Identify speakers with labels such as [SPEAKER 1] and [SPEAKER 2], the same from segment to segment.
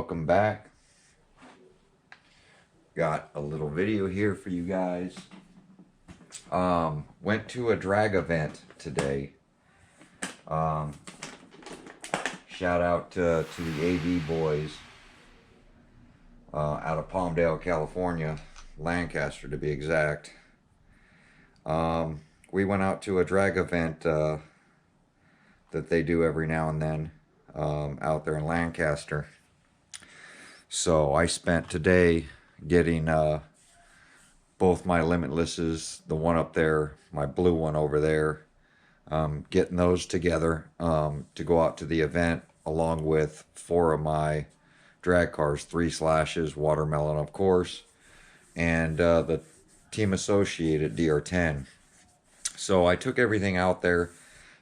[SPEAKER 1] welcome back. Got a little video here for you guys. Went to a drag event today. Shout out to the AV boys out of Palmdale, California, Lancaster to be exact. We went out to a drag event that they do every now and then out there in Lancaster. So I spent today getting both my limitlesses, the one up there, my blue one over there, getting those together to go out to the event, along with 4 of my drag cars, 3 Slashes, Watermelon of course, and the Team Associated DR10. So I took everything out there,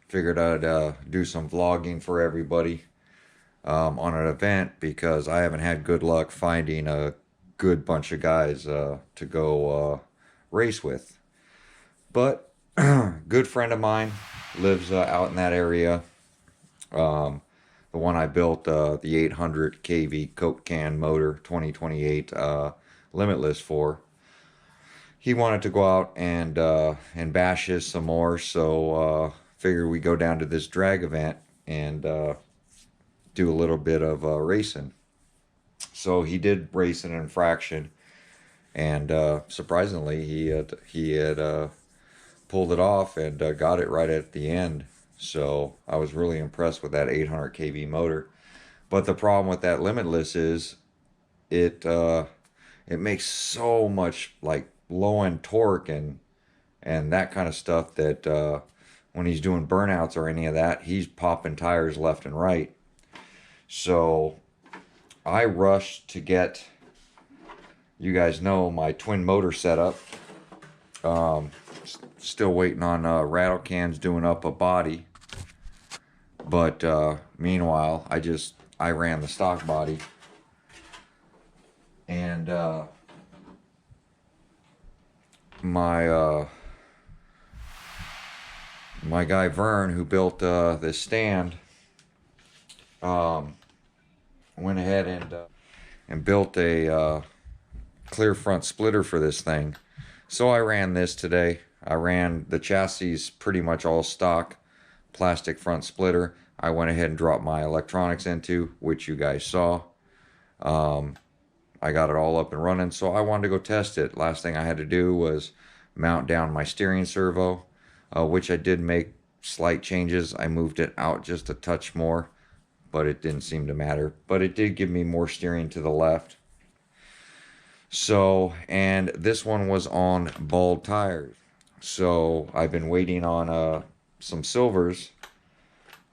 [SPEAKER 1] figured I'd do some vlogging for everybody on an event, because I haven't had good luck finding a good bunch of guys to go race with. But good friend of mine lives out in that area. The one I built the 800 kV Coke can motor 2028 limitless for. He wanted to go out and bash his some more, so figured we go down to this drag event and do a little bit of racing. So he did race an infraction, and surprisingly he had pulled it off and got it right at the end. So I was really impressed with that 800 kV motor. But the problem with that limitless is it makes so much like low end torque and that kind of stuff that when he's doing burnouts or any of that, he's popping tires left and right. So I rushed to get, you guys know, my twin motor setup. Still waiting on rattle cans doing up a body. But meanwhile, I ran the stock body. And my guy Vern, who built this stand, went ahead and built a clear front splitter for this thing. So I ran this today. I ran the chassis pretty much all stock, plastic front splitter. I went ahead and dropped my electronics into, which you guys saw. I got it all up and running, so I wanted to go test it. Last thing I had to do was mount down my steering servo, which I did make slight changes. I moved it out just a touch more, but it didn't seem to matter. But it did give me more steering to the left. So, and this one was on bald tires. So I've been waiting on some silvers.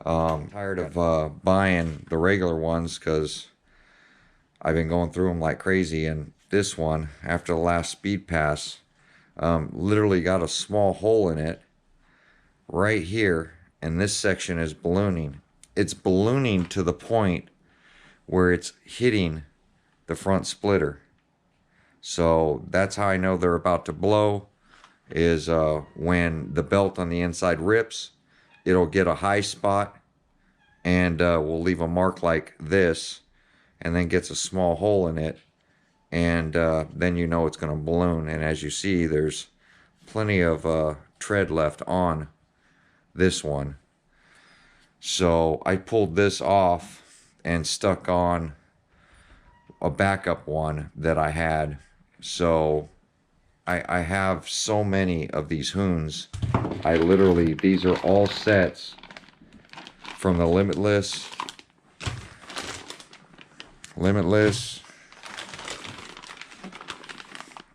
[SPEAKER 1] Tired of buying the regular ones, because I've been going through them like crazy. And this one, after the last speed pass, literally got a small hole in it right here, and this section is ballooning. It's ballooning to the point where it's hitting the front splitter. So that's how I know they're about to blow, is when the belt on the inside rips, it'll get a high spot and will leave a mark like this, and then gets a small hole in it, and then you know it's going to balloon. And as you see, there's plenty of tread left on this one. So I pulled this off and stuck on a backup one that I had. So I have so many of these hoons. I literally, these are all sets from the limitless,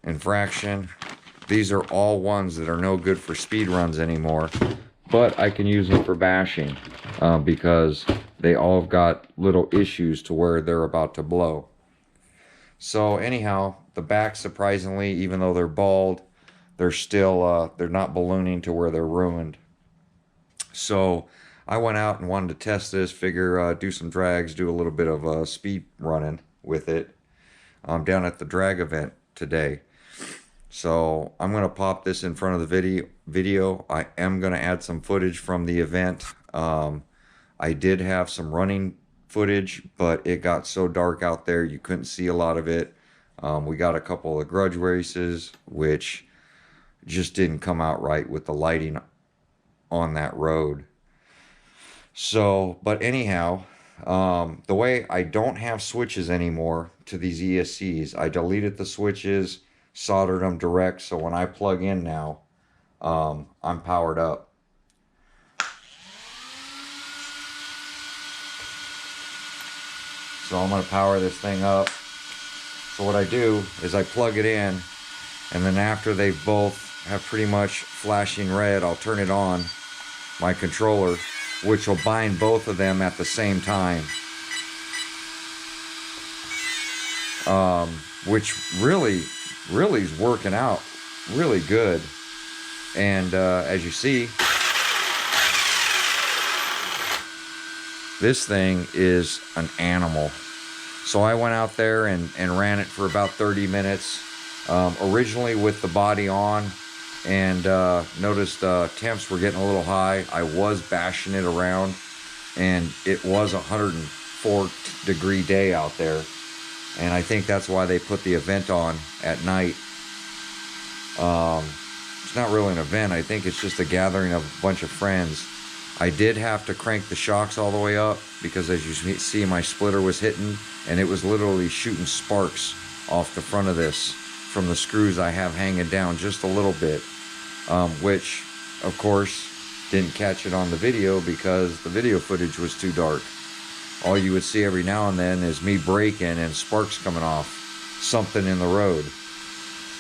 [SPEAKER 1] infraction. These are all ones that are no good for speed runs anymore, but I can use them for bashing because they all have got little issues to where they're about to blow. So anyhow, the back, surprisingly, even though they're bald, they're still they're not ballooning to where they're ruined. So I went out and wanted to test this, figure do some drags, do a little bit of speed running with it down at the drag event today. So I'm going to pop this in front of the video. I am going to add some footage from the event. I did have some running footage, but it got so dark out there you couldn't see a lot of it. We got a couple of Grudge races, which just didn't come out right with the lighting on that road. So, but anyhow, the way I don't have switches anymore to these ESCs, I deleted the switches, soldered them direct, so when I plug in now, I'm powered up. So I'm going to power this thing up. So what I do is I plug it in, and then after they both have pretty much flashing red, I'll turn it on, my controller, which will bind both of them at the same time. Which really is working out really good. And as you see, this thing is an animal. So I went out there and ran it for about 30 minutes, originally with the body on, and noticed temps were getting a little high. I was bashing it around, and it was a 104-degree day out there, and I think that's why they put the event on at night. It's not really an event. I think it's just a gathering of a bunch of friends. I did have to crank the shocks all the way up because, as you see, my splitter was hitting, and it was literally shooting sparks off the front of this from the screws I have hanging down just a little bit, which, of course, didn't catch it on the video because the video footage was too dark. All you would see every now and then is me braking and sparks coming off something in the road.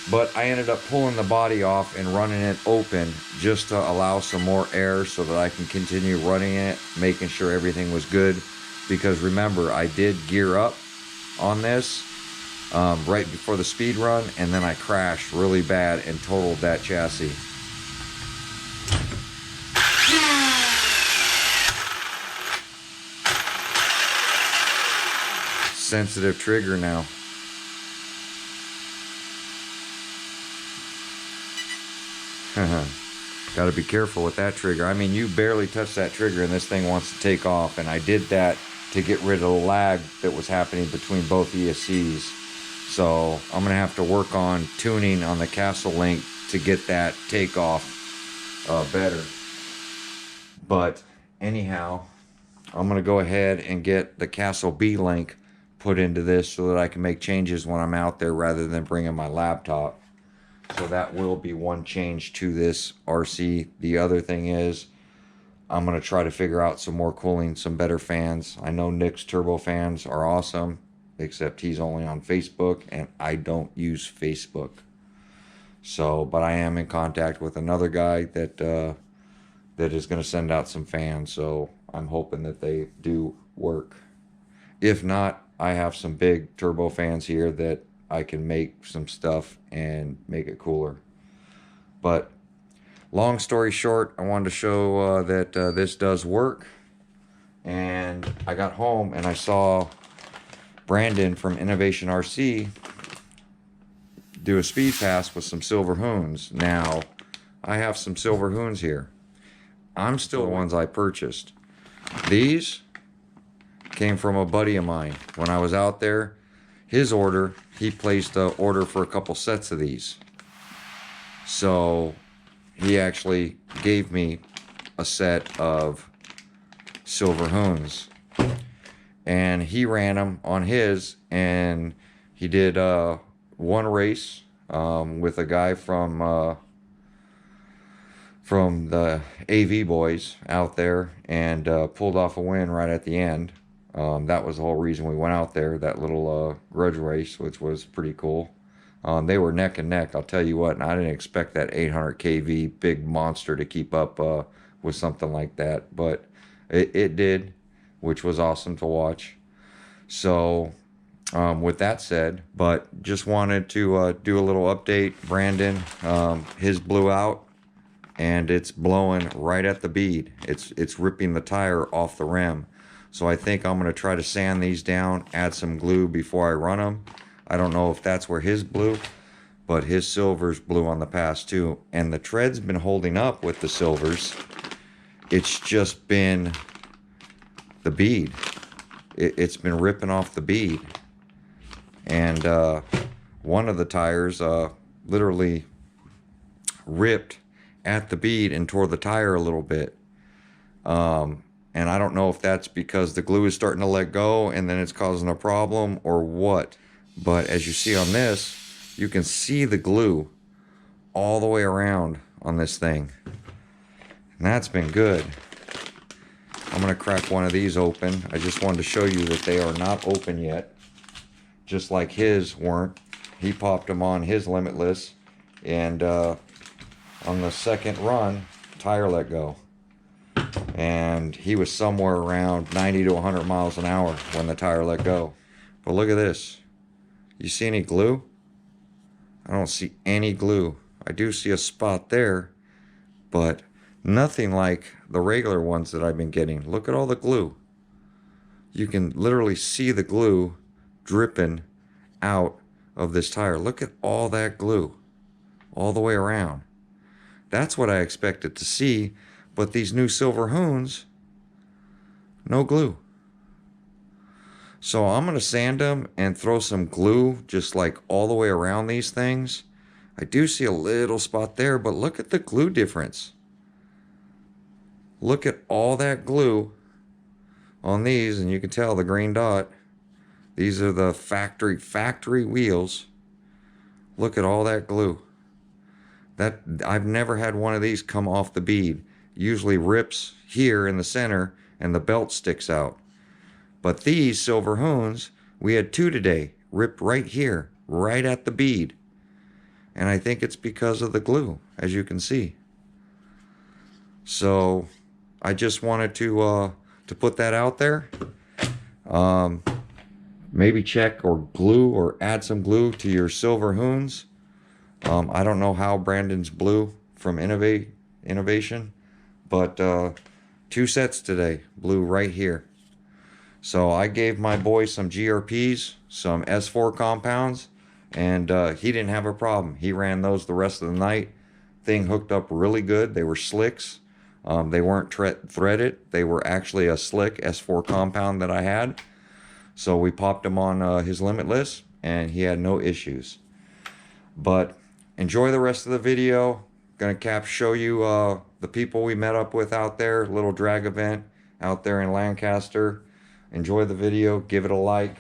[SPEAKER 1] But I ended up pulling the body off and running it open just to allow some more air so that I can continue running it, making sure everything was good. Because remember, I did gear up on this right before the speed run, and then I crashed really bad and totaled that chassis. Sensitive trigger now. Got to be careful with that trigger. I mean, you barely touch that trigger and this thing wants to take off, and I did that to get rid of the lag that was happening between both ESCs. So I'm gonna have to work on tuning on the Castle Link to get that takeoff better. But anyhow, I'm gonna go ahead and get the Castle B link put into this so that I can make changes when I'm out there rather than bringing my laptop. So that will be one change to this RC. The other thing is I'm going to try to figure out some more cooling, some better fans. I know Nick's turbo fans are awesome, except he's only on Facebook and I don't use Facebook. So, but I am in contact with another guy that that is going to send out some fans. So I'm hoping that they do work. If not, I have some big turbo fans here that I can make some stuff and make it cooler. But long story short, I wanted to show that this does work. And I got home and I saw Brandon from Innovation RC do a speed pass with some silver hoons. Now, I have some silver hoons here. I'm still the ones I purchased. These came from a buddy of mine. When I was out there, his order, he placed an order for a couple sets of these. So he actually gave me a set of silver hoons. And he ran them on his, and he did one race with a guy from the AV boys out there, and pulled off a win right at the end. That was the whole reason we went out there, that little Grudge race, which was pretty cool. They were neck and neck, I'll tell you what, and I didn't expect that 800 kV big monster to keep up with something like that, but it did, which was awesome to watch. So with that said, but just wanted to do a little update. Brandon, his blew out, and it's blowing right at the bead. It's ripping the tire off the rim. So I think I'm going to try to sand these down, add some glue before I run them. I don't know if that's where his blew, but his silvers blew on the pass too. And the tread's been holding up with the silvers. It's just been the bead. it's been ripping off the bead. And one of the tires literally ripped at the bead and tore the tire a little bit. And I don't know if that's because the glue is starting to let go and then it's causing a problem or what. But as you see on this, you can see the glue all the way around on this thing. And that's been good. I'm going to crack one of these open. I just wanted to show you that they are not open yet. Just like his weren't. He popped them on his Limitless. And on the second run, tire let go. And he was somewhere around 90 to 100 miles an hour when the tire let go. But look at this. You see any glue? I don't see any glue. I do see a spot there, but nothing like the regular ones that I've been getting. Look at all the glue. You can literally see the glue dripping out of this tire. Look at all that glue all the way around. That's what I expected to see. But these new silver hoons, no glue. So I'm going to sand them and throw some glue just like all the way around these things. I do see a little spot there, but look at the glue difference. Look at all that glue on these, and you can tell the green dot. These are the factory wheels. Look at all that glue. That I've never had one of these come off the bead. Usually rips here in the center and the belt sticks out. But these silver hoons, we had two today, ripped right here, right at the bead. And I think it's because of the glue, as you can see. So I just wanted to put that out there. Maybe check or glue or add some glue to your silver hoons. I don't know how Brandon's blue from Innovation. But 2 sets today, blue right here. So I gave my boy some GRPs, some S4 compounds, and he didn't have a problem. He ran those the rest of the night. Thing hooked up really good. They were slicks. They weren't threaded. They were actually a slick S4 compound that I had. So we popped them on his Limitless, and he had no issues. But enjoy the rest of the video. Gonna show you the people we met up with out there, little drag event out there in Lancaster. Enjoy the video, give it a like,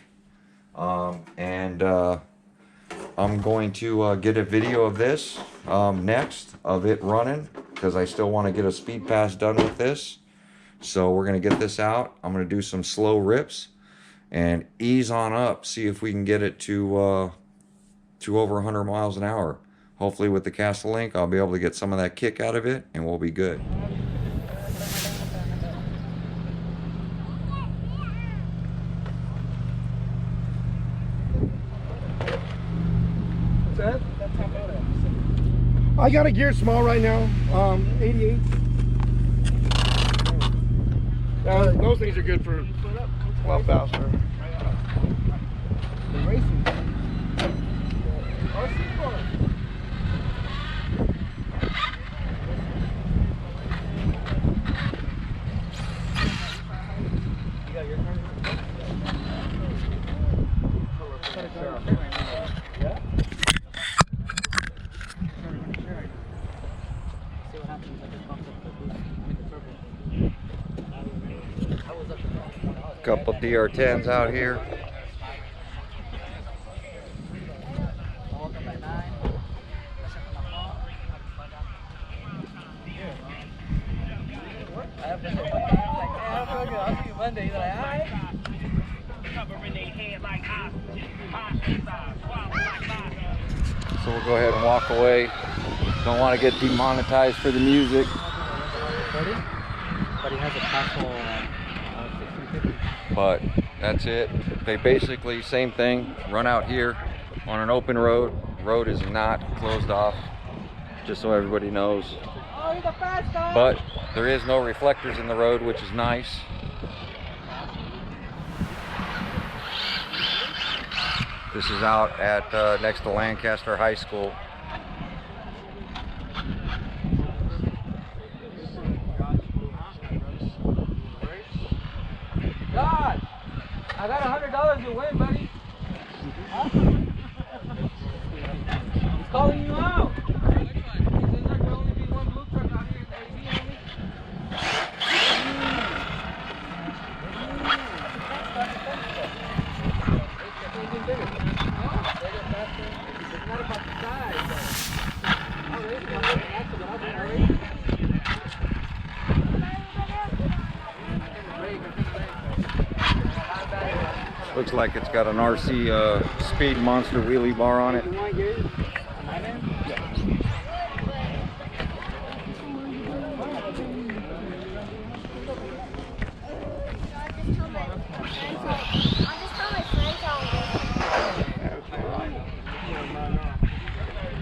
[SPEAKER 1] and I'm going to get a video of this next, of it running, because I still want to get a speed pass done with this. So we're gonna get this out. I'm gonna do some slow rips and ease on up, see if we can get it to over 100 miles an hour. Hopefully with the Castle Link, I'll be able to get some of that kick out of it, and we'll be good.
[SPEAKER 2] What's that? I got a gear small right now, 88. Those things are good for 12 faster. The racing.
[SPEAKER 1] Couple DR10s out here. So we'll go ahead and walk away. Don't want to get demonetized for the music.
[SPEAKER 3] But he has a Castle 650.
[SPEAKER 1] But that's it. They basically, same thing, run out here on an open road. Road is not closed off, just so everybody knows. But there is no reflectors in the road, which is nice. This is out at next to Lancaster High School.
[SPEAKER 2] God!
[SPEAKER 3] I got $100 to win, buddy. Huh? He's calling you out. He says there can only be one blue truck out here in the AV, homie. It's not about the size.
[SPEAKER 1] Looks like it's got an RC Speed Monster wheelie bar on it.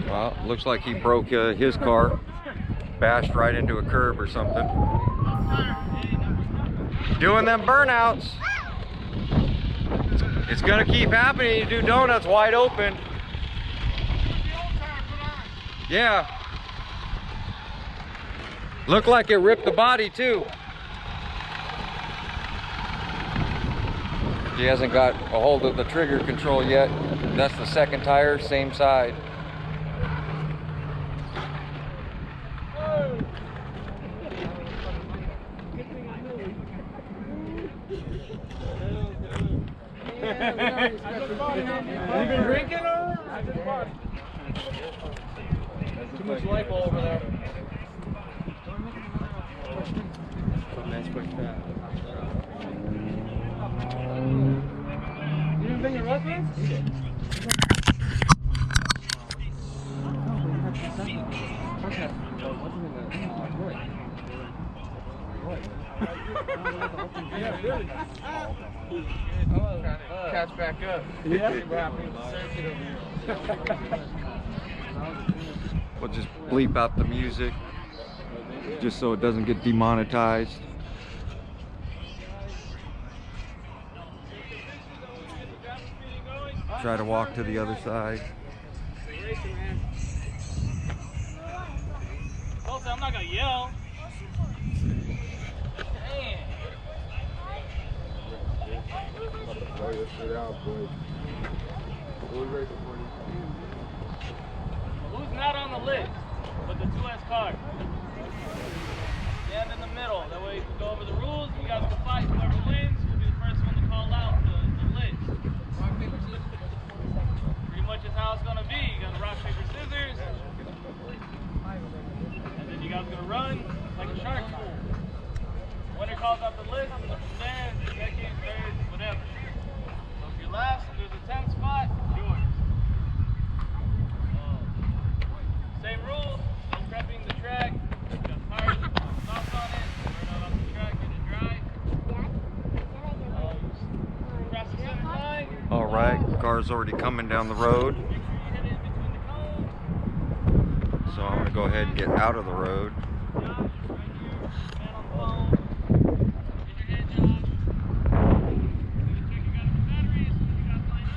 [SPEAKER 1] Well, looks like he broke his car, bashed right into a curb or something. Doing them burnouts. It's gonna keep happening. You do donuts wide open. Yeah. Looked like it ripped the body too. He hasn't got a hold of the trigger control yet. That's the second tire, same side.
[SPEAKER 2] You been drinking or? Too much lipo over there. You didn't bring your reference? You did. Yeah, really. Catch back up. Yeah.
[SPEAKER 1] We'll just bleep out the music just so it doesn't get demonetized. Try to walk to the other side.
[SPEAKER 2] I'm not gonna yell. Who's not on the list, but the 2S card? Stand in the middle. That way you can go over the rules. You guys can fight. Whoever wins will be the first one to call out the list. Pretty much is how it's gonna be. You got rock, paper, scissors. And then you guys are gonna run like a shark. Winner calls out the list, and from there, second, third, whatever. So if you're last, there's a 10th spot, yours. Same rules, no prepping the track. You got tires, socks on it, burn out off the track, get it dry. Cross the center line.
[SPEAKER 1] All right, car's already coming down the road.
[SPEAKER 2] Make sure you hit it in between the cones.
[SPEAKER 1] So I'm gonna go ahead and get out of the road.
[SPEAKER 2] Josh, right here, man on the phone. Get your head, Josh. Check you got enough batteries, you got to line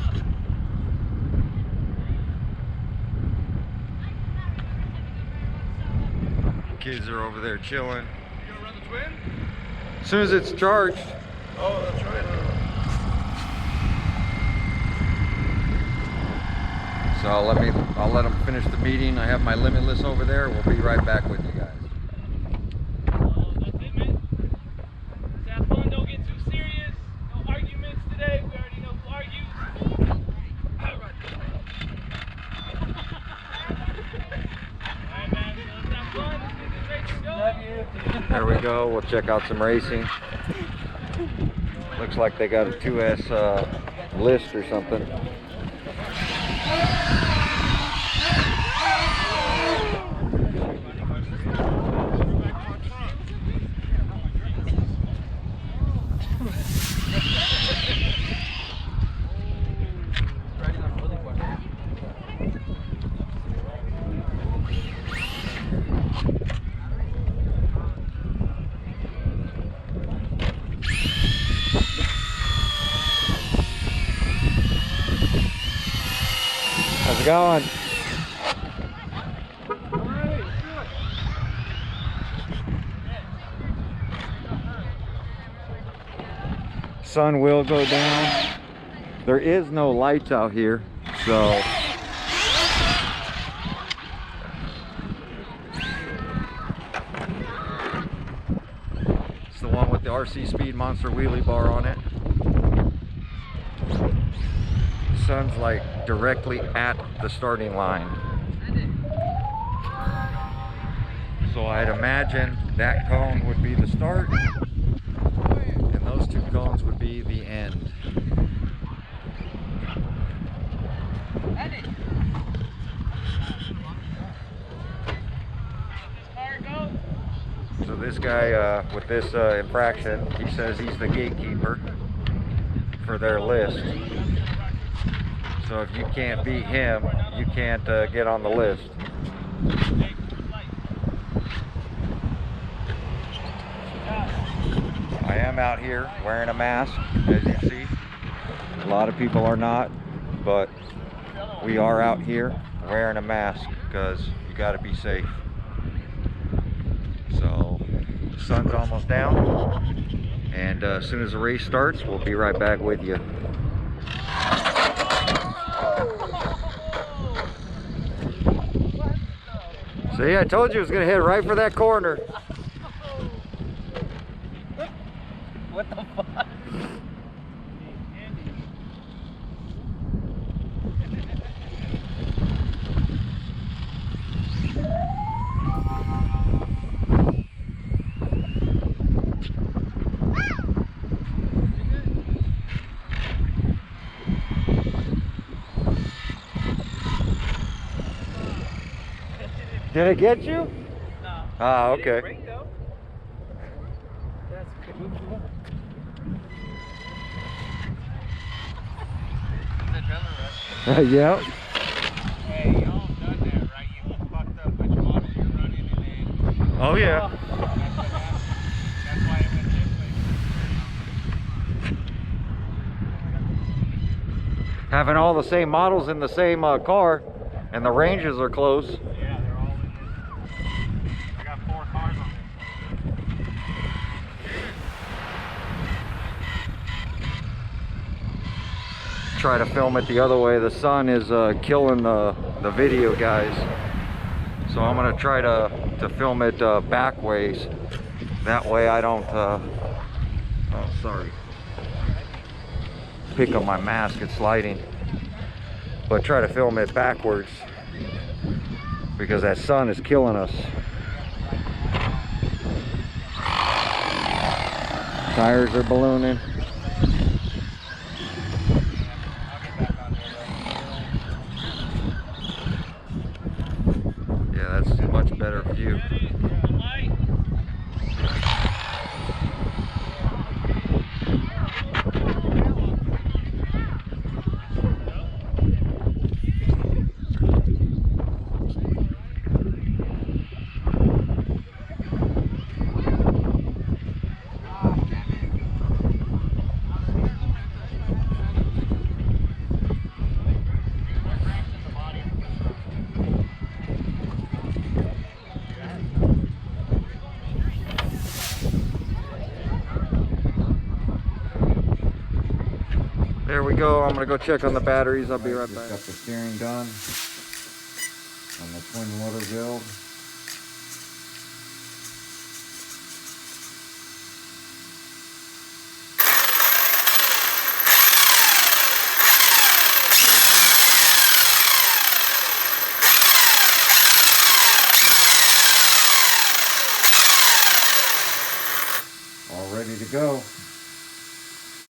[SPEAKER 2] up.
[SPEAKER 1] Kids are over there chilling.
[SPEAKER 2] You gonna run the twin?
[SPEAKER 1] As soon as it's charged.
[SPEAKER 2] Oh, that's right.
[SPEAKER 1] So I'll let them finish the meeting. I have my limitless over there. We'll be right back with you guys.
[SPEAKER 2] That's it, man. Let's have fun. Don't get too serious. No arguments today. We already know who argues. All right, man. So let's have fun. Let's get this racing going. Love you.
[SPEAKER 1] There we go. We'll check out some racing. Looks like they got a 2S list or something. How's it going? sun will go down. There is no lights out here, so it's the one with the RC Speed Monster wheelie bar on it. Sun's like directly at the starting line. So I'd imagine that cone would be the start, and those two cones would be the end. So this guy with this infraction, he says he's the gatekeeper for their list. So if you can't beat him, you can't get on the list. I am out here wearing a mask, as you see. A lot of people are not, but we are out here wearing a mask because you got to be safe. So the sun's almost down, and as soon as the race starts, we'll be right back with you. See, I told you it was going to hit right for that corner.
[SPEAKER 3] What the fuck?
[SPEAKER 1] Did it get you?
[SPEAKER 3] No.
[SPEAKER 1] Ah,
[SPEAKER 3] It didn't
[SPEAKER 1] okay.
[SPEAKER 3] break, though. That's good.
[SPEAKER 1] Yep.
[SPEAKER 2] Hey, y'all done that, right? You fucked up which model you're running and then
[SPEAKER 1] Oh yeah.
[SPEAKER 2] that's what happened. That's why it went this way.
[SPEAKER 1] Having all the same models in the same car, and the ranges are close.
[SPEAKER 2] Yeah, they're all in this. I got 4 cars on this.
[SPEAKER 1] Try to film it the other way. The sun is killing the video, guys. So I'm gonna try to film it back ways. That way I don't oh sorry, pick up my mask, it's sliding. But try to film it backwards because that sun is killing us. Tires are ballooning. Yeah, that's a much better view. There we go. I'm gonna go check on the batteries. I'll be right back. Got the steering done on the twin motor build. All ready to go.